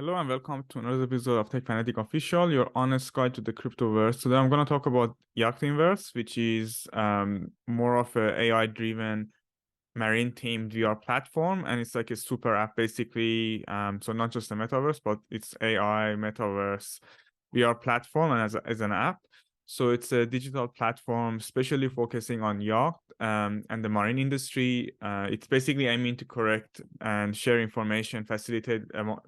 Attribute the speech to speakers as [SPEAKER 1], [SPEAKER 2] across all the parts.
[SPEAKER 1] Hello and welcome to another episode of Techfanaticofficial, your honest guide to the Cryptoverse. Today I'm going to talk about Yachtingverse, which is more of a AI-driven marine themed VR platform, and it's like a super app basically. So not just a metaverse, but it's AI metaverse VR platform and as an app. So it's a digital platform specially focusing on yacht and the marine industry. It's basically aiming to correct and share information, facilitate,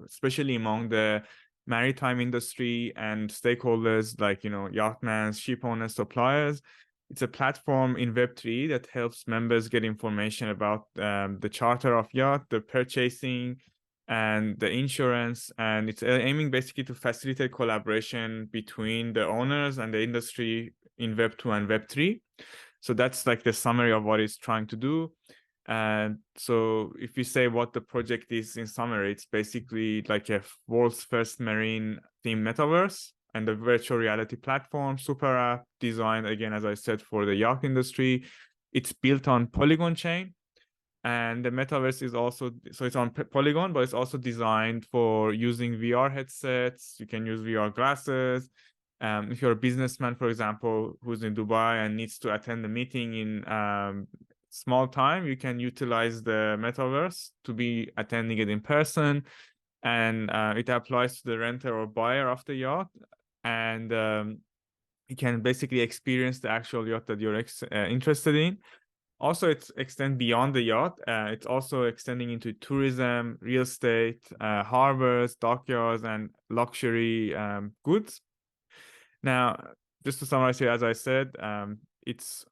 [SPEAKER 1] especially among the maritime industry and stakeholders like, yachtmen, ship owners, suppliers. It's a platform in Web3 that helps members get information about the charter of yacht, the purchasing, and the insurance. And it's aiming basically to facilitate collaboration between the owners and the industry in Web2 and Web3. So that's like the summary of what it's trying to do. And so if you say what the project is in summary, it's basically like a world's first marine themed metaverse and the virtual reality platform, super app designed, again, as I said, for the yacht industry. It's built on Polygon chain. And the metaverse is also, so it's on Polygon, but it's also designed for using VR headsets. You can use VR glasses. If you're a businessman, for example, who's in Dubai and needs to attend a meeting in small time, you can utilize the metaverse to be attending it in person. And it applies to the renter or buyer of the yacht. And you can basically experience the actual yacht that you're interested in. Also, it's extend beyond the yacht. It's also extending into tourism, real estate, harbors, dockyards, and luxury goods. Now, just to summarize here, as I said, it's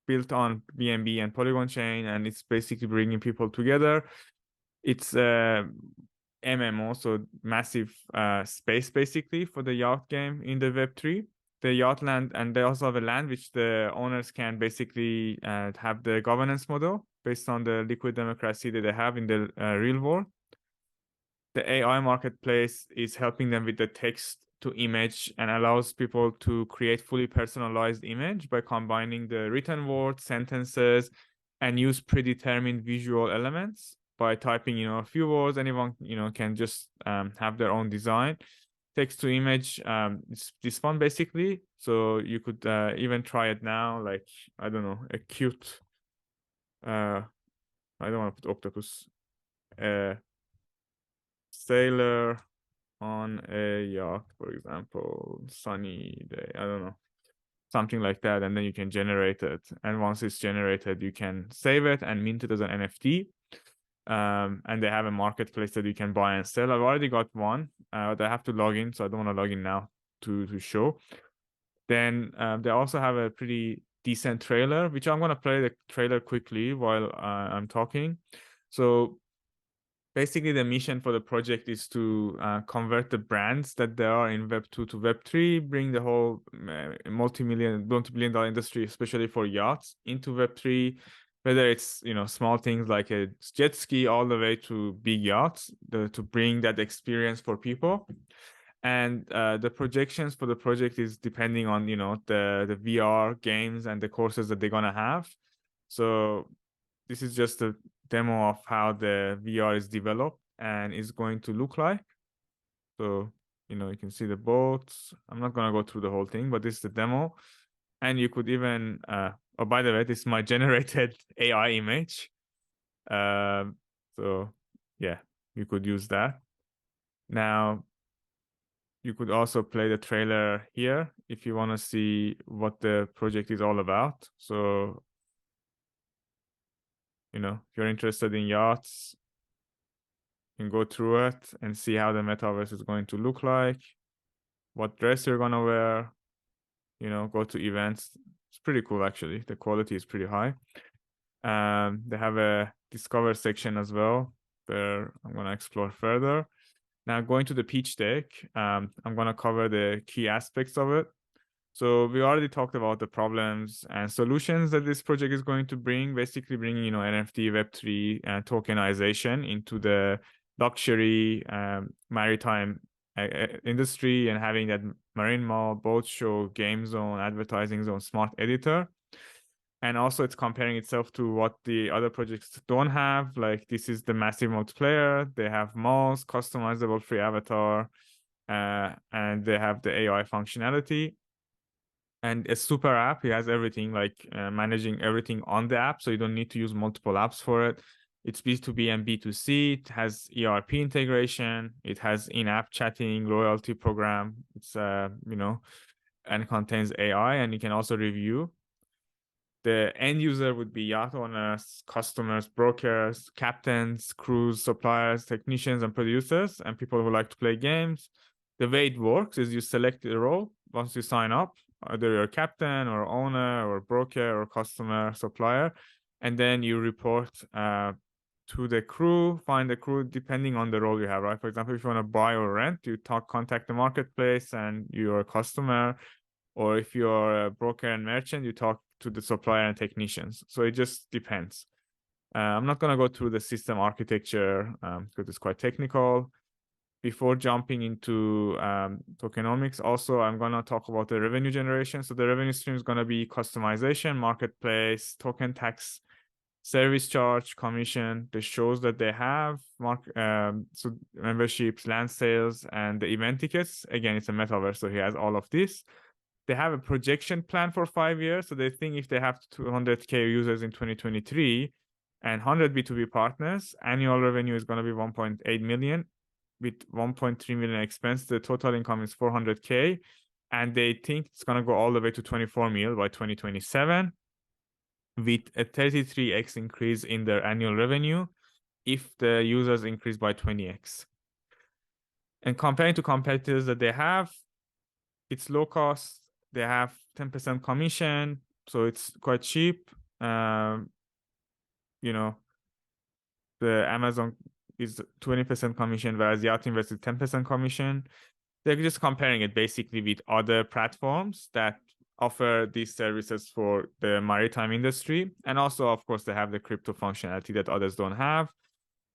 [SPEAKER 1] built on BNB and Polygon chain, and it's basically bringing people together. It's MMO, so massive space basically for the yacht game in the Web3. The yacht land, and they also have a land which the owners can basically have the governance model based on the liquid democracy that they have in the real world. The AI marketplace is helping them with the text to image and allows people to create fully personalized image by combining the written words, sentences, and use predetermined visual elements. By typing, a few words, anyone, can just have their own design. Text to image, it's this one basically. So you could even try it now, like, I don't know, a cute, I don't want to put octopus, sailor on a yacht, for example, sunny day, I don't know, something like that. And then you can generate it. And once it's generated, you can save it and mint it as an NFT. And they have a marketplace that you can buy and sell. I've already got one, but I have to log in, so I don't want to log in now to show. Then they also have a pretty decent trailer, which I'm going to play the trailer quickly while I'm talking. So basically, the mission for the project is to convert the brands that there are in Web2 to Web3, bring the whole multi-billion dollar industry, especially for yachts, into Web3. Whether it's small things like a jet ski all the way to big yachts, to bring that experience for people. And the projections for the project is depending on the VR games and the courses that they're gonna have. So this is just a demo of how the VR is developed and is going to look like. So you can see the boats. I'm not gonna go through the whole thing, but this is the demo. And you could even oh, by the way, this is my generated AI image. So yeah, you could use that. Now, you could also play the trailer here if you want to see what the project is all about. So, if you're interested in yachts, you can go through it and see how the metaverse is going to look like, what dress you're going to wear, go to events. It's pretty cool, actually. The quality is pretty high. They have a discover section as well where I'm going to explore further. Now, going to the pitch deck, I'm going to cover the key aspects of it. So we already talked about the problems and solutions that this project is going to bring, basically bringing, NFT, Web3, and tokenization into the luxury maritime industry, and having that marine mall, boat show, game zone, advertising zone, smart editor. And also it's comparing itself to what the other projects don't have. Like this is the massive multiplayer. They have mouse, customizable free avatar, and they have the AI functionality. And a super app, it has everything, like managing everything on the app. So you don't need to use multiple apps for it. It's B2B and B2C. It has ERP integration. It has in-app chatting, loyalty program. It's, and contains AI, and you can also review. The end user would be yacht owners, customers, brokers, captains, crews, suppliers, technicians, and producers, and people who like to play games. The way it works is you select a role once you sign up, either you're a captain or owner or broker or customer, supplier, and then you report to the crew, find the crew depending on the role you have, right? For example, if you want to buy or rent, you contact the marketplace and you're a customer. Or if you're a broker and merchant, you talk to the supplier and technicians. So it just depends. I'm not going to go through the system architecture because it's quite technical. Before jumping into tokenomics, also, I'm going to talk about the revenue generation. So the revenue stream is going to be customization, marketplace, token tax, service charge, commission, the shows that they have, so memberships, land sales, and the event tickets. Again, it's a metaverse, so he has all of this. They have a projection plan for 5 years. So they think if they have 200K users in 2023 and 100 B2B partners, annual revenue is going to be 1.8 million with 1.3 million expense. The total income is 400K. And they think it's going to go all the way to 24 mil by 2027 with a 33x increase in their annual revenue if the users increase by 20x. And comparing to competitors that they have, it's low cost. They have 10% commission, so it's quite cheap. The Amazon is 20% commission, whereas Yachtingverse is 10% commission. They're just comparing it basically with other platforms that offer these services for the maritime industry. And also, of course, they have the crypto functionality that others don't have.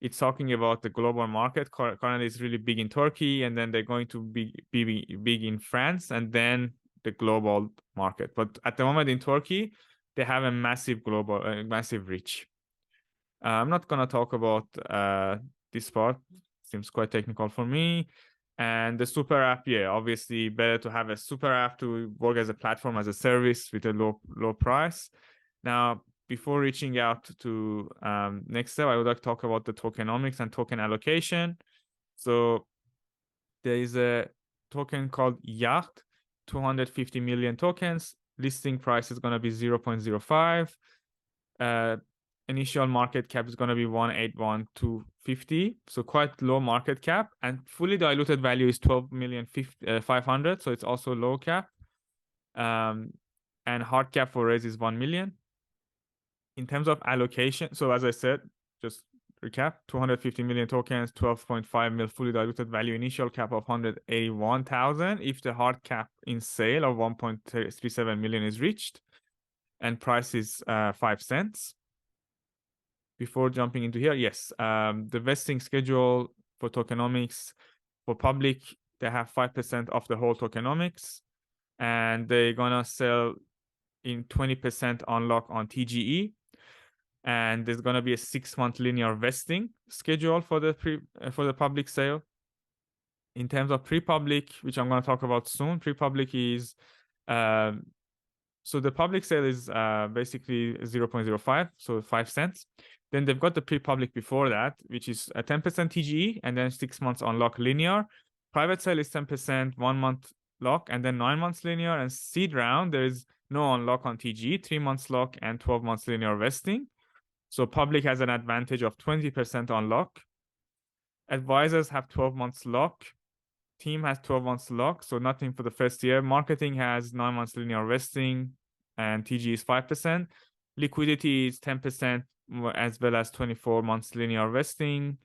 [SPEAKER 1] It's talking about the global market. Currently, it's really big in Turkey, and then they're going to be big in France, and then the global market. But at the moment in Turkey, they have a massive massive reach. I'm not gonna talk about this part. Seems quite technical for me. And the super app, yeah, obviously better to have a super app to work as a platform as a service with a low price. Now, before reaching out to next step, I would like to talk about the tokenomics and token allocation. So there is a token called Yacht, 250 million tokens. Listing price is going to be 0.05. Initial market cap is going to be 181,250. So quite low market cap, and fully diluted value is 12,500,000. So it's also low cap. And hard cap for raise is 1 million. In terms of allocation, so as I said, just recap, 250 million tokens, 12.5 mil fully diluted value, initial cap of 181,000 if the hard cap in sale of 1.37 million is reached, and price is 5 cents. Before jumping into here, yes, the vesting schedule for tokenomics, for public, they have 5% of the whole tokenomics, and they're gonna sell in 20% unlock on TGE. And there's going to be a 6-month linear vesting schedule for the public sale. In terms of pre-public, which I'm going to talk about soon, pre-public is so the public sale is basically 0.05, so 5 cents. Then they've got the pre-public before that, which is a 10% TGE, and then 6 months unlock linear. Private sale is 10%, 1 month lock, and then 9 months linear. And seed round, there is no unlock on TGE, 3 months lock, and 12 months linear vesting. So public has an advantage of 20% on lock. Advisors have 12 months lock. Team has 12 months lock, so nothing for the first year. Marketing has 9 months linear vesting, and TG is 5%. Liquidity is 10%, as well as 24 months linear vesting.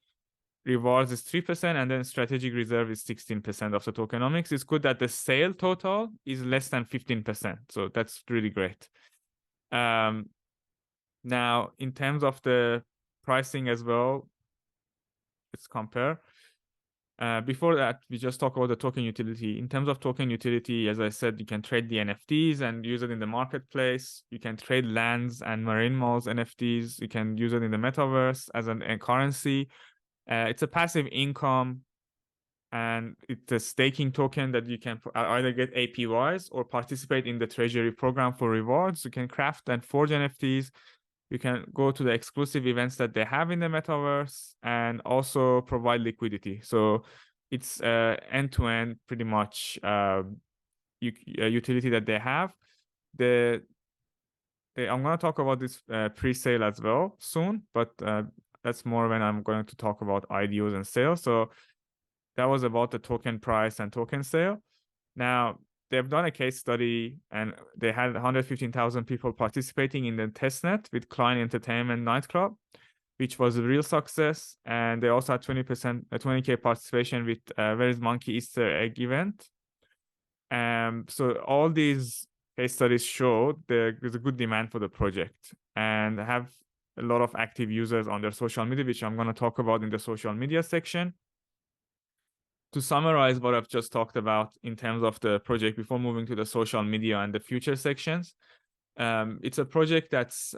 [SPEAKER 1] Rewards is 3%, and then strategic reserve is 16% of the tokenomics. It's good that the sale total is less than 15%, so that's really great. Now, in terms of the pricing as well, let's compare. Before that, we just talk about the token utility. In terms of token utility, as I said, you can trade the NFTs and use it in the marketplace. You can trade lands and marine malls NFTs. You can use it in the metaverse as a currency. It's a passive income, and it's a staking token that you can either get APYs or participate in the treasury program for rewards. You can craft and forge NFTs. You can go to the exclusive events that they have in the metaverse and also provide liquidity. So it's end-to-end pretty much utility that they have. I'm going to talk about this pre-sale as well soon, but that's more when I'm going to talk about IDOs and sales. So that was about the token price and token sale. Now, they've done a case study and they had 115,000 people participating in the testnet with Klein Entertainment Nightclub, which was a real success. And they also had 20%, 20K participation with Where is Monkey Easter Egg event. So all these case studies show there's a good demand for the project and have a lot of active users on their social media, which I'm going to talk about in the social media section. To summarize what I've just talked about in terms of the project before moving to the social media and the future sections, it's a project that's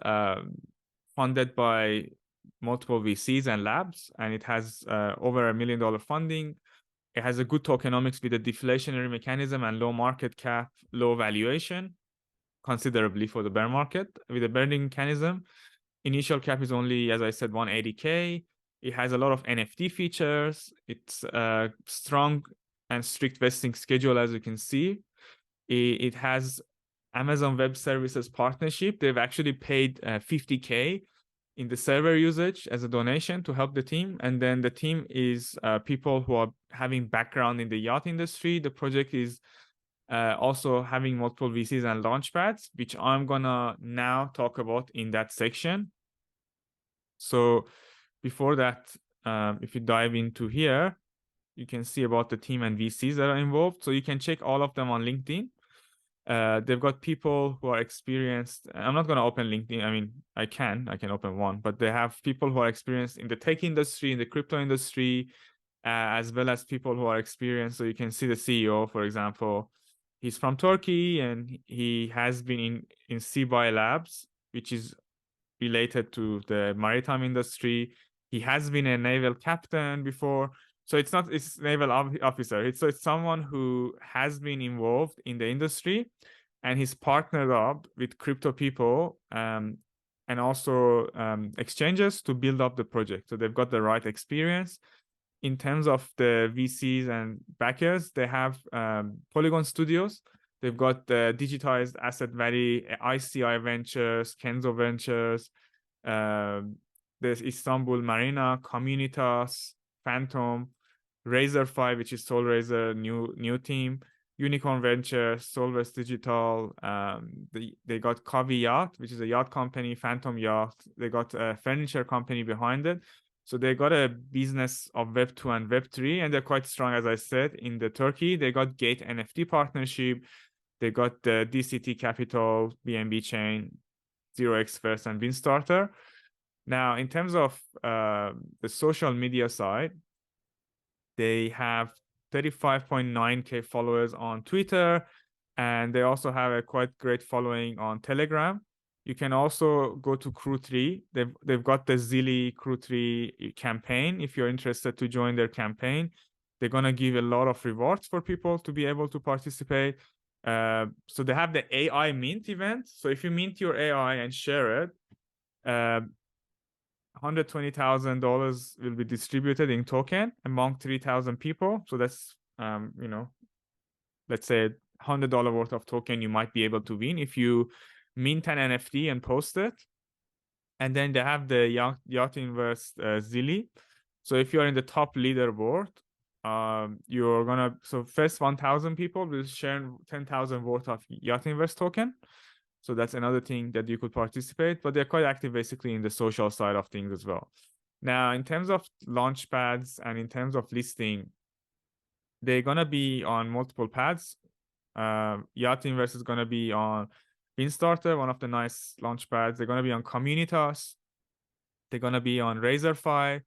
[SPEAKER 1] funded by multiple VCs and labs, and it has over $1 million funding. It has a good tokenomics with a deflationary mechanism and low market cap, low valuation, considerably for the bear market with a bearing mechanism. Initial cap is only, as I said, 180K. It has a lot of NFT features. It's a strong and strict vesting schedule, as you can see. It has Amazon Web Services partnership. They've actually paid 50K in the server usage as a donation to help the team. And then the team is people who are having background in the yacht industry. The project is also having multiple VCs and Launchpads, which I'm gonna now talk about in that section. So before that, if you dive into here, you can see about the team and VCs that are involved. So you can check all of them on LinkedIn. They've got people who are experienced. I'm not going to open LinkedIn. I mean, I can open one, but they have people who are experienced in the tech industry, in the crypto industry, as well as people who are experienced. So you can see the CEO, for example, he's from Turkey and he has been in Seabuy Labs, which is related to the maritime industry. He has been a naval captain before. So it's naval officer. It's someone who has been involved in the industry, and he's partnered up with crypto people and also exchanges to build up the project. So they've got the right experience. In terms of the VCs and backers, they have Polygon Studios. They've got the Digitized Asset Valley, ICI Ventures, Kenzo Ventures. There's Istanbul Marina, Kommunitas, Phantom, Razrfi, which is Soulraiser, new team, Unicorn Ventures, Solvers Digital. They got Kavi Yacht, which is a yacht company, Phantom Yacht. They got a furniture company behind it. So they got a business of Web2 and Web3, and they're quite strong, as I said, in the Turkey. They got Gate NFT partnership. They got the DCT Capital, BNB Chain, Yachtingverse, and Binstarter. Now, in terms of the social media side, they have 35.9K followers on Twitter, and they also have a quite great following on Telegram. You can also go to Crew3. They've got the Zilly Crew3 campaign. If you're interested to join their campaign, they're gonna give a lot of rewards for people to be able to participate. So they have the AI mint event. So if you mint your AI and share it, $120,000 will be distributed in token among 3,000 people. So that's, let's say $100 worth of token you might be able to win if you mint an NFT and post it. And then they have the Yachtingverse Zilly. So if you're in the top leaderboard, you're gonna, so first 1,000 people will share 10,000 worth of Yachtingverse token. So that's another thing that you could participate, but they're quite active basically in the social side of things as well. Now, in terms of Launchpads and in terms of listing, they're gonna be on multiple pads. Yachtingverse is gonna be on Binstarter, one of the nice Launchpads. They're gonna be on Kommunitas. They're gonna be on Razrfi.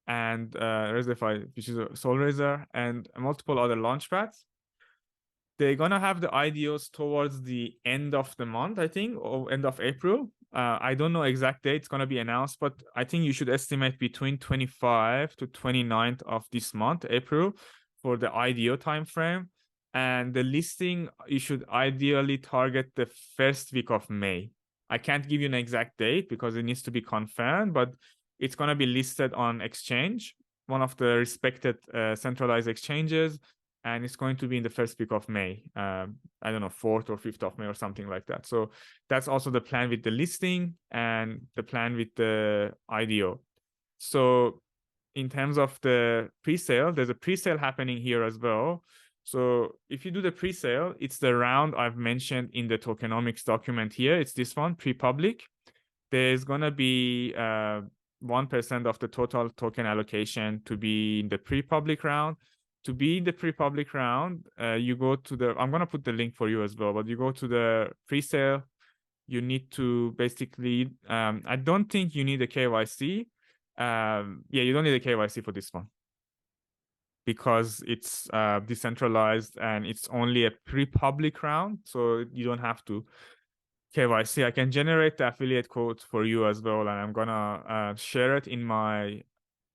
[SPEAKER 1] and Razrfi, which is a soul raiser, and multiple other launchpads. They're gonna have the IDOs towards the end of the month, I think, or end of April. I don't know exact date. It's gonna be announced, but I think you should estimate between 25 to 29th of this month, April, for the IDO timeframe. And the listing, you should ideally target the first week of May. I can't give you an exact date because it needs to be confirmed, but it's gonna be listed on exchange, one of the respected centralized exchanges, and it's going to be in the first week of May. I don't know, 4th or 5th of May or something like that. So that's also the plan with the listing and the plan with the IDO. So in terms of the pre-sale, there's a pre-sale happening here as well. So if you do the pre-sale, it's the round I've mentioned in the tokenomics document here. It's this one, pre-public. There's going to be 1% of the total token allocation to be in the pre-public round. To be in the pre-public round, you go to the, I'm going to put the link for you as well, but you go to the pre-sale. You need to basically, I don't think you need a KYC. Yeah, you don't need a KYC for this one because it's decentralized and it's only a pre-public round. So you don't have to KYC. I can generate the affiliate code for you as well. And I'm going to share it in my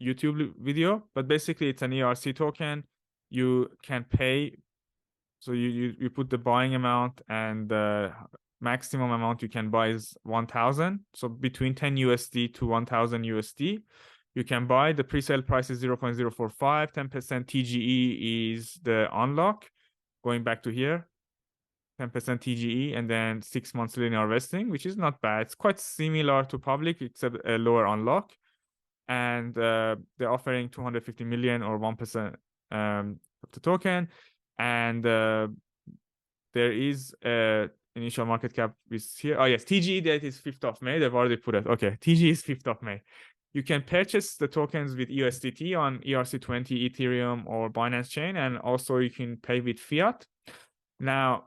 [SPEAKER 1] YouTube video, but basically it's an ERC token. You can pay, so you put the buying amount, and the maximum amount you can buy is 1,000. So between 10 USD to 1,000 USD, you can buy. The pre-sale price is 0.045. 10% TGE is the unlock. Going back to here, 10% TGE, and then 6 months linear vesting, which is not bad. It's quite similar to public, except a lower unlock. And they're offering 250 million or 1% of the token. And there is a initial market cap is here. Oh yes, TGE date is 5th of May. They've already put it. Okay, TGE is 5th of May. You can purchase the tokens with USDT on ERC20, Ethereum, or Binance Chain, and also you can pay with fiat. Now,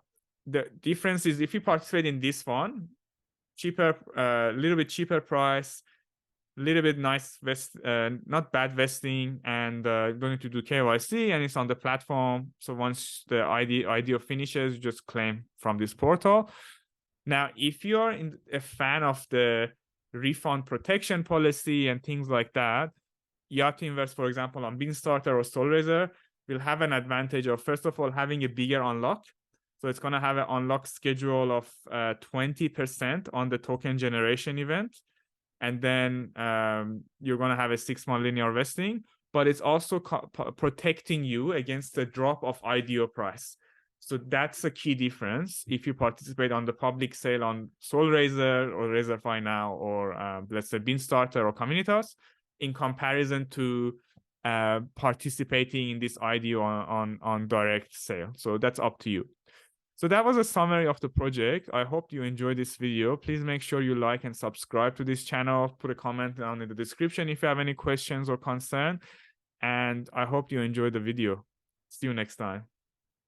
[SPEAKER 1] the difference is if you participate in this one, cheaper, a little bit cheaper price, little bit nice not bad vesting, and going to do KYC, and it's on the platform. So once the IDO finishes, you just claim from this portal. Now, if you're a fan of the refund protection policy and things like that, Yachtingverse, for example, on Binstarter or SoulRaiser, will have an advantage of, first of all, having a bigger unlock. So it's going to have an unlock schedule of 20% on the token generation event. And then you're going to have a 6-month linear vesting, but it's also protecting you against the drop of IDO price. So that's a key difference if you participate on the public sale on SoulRaiser or Razrfi now, or let's say Binstarter or Kommunitas, in comparison to participating in this IDO on direct sale. So that's up to you. So that was a summary of the project. I hope you enjoyed this video. Please make sure you like and subscribe to this channel. Put a comment down in the description if you have any questions or concern. And I hope you enjoyed the video. See you next time.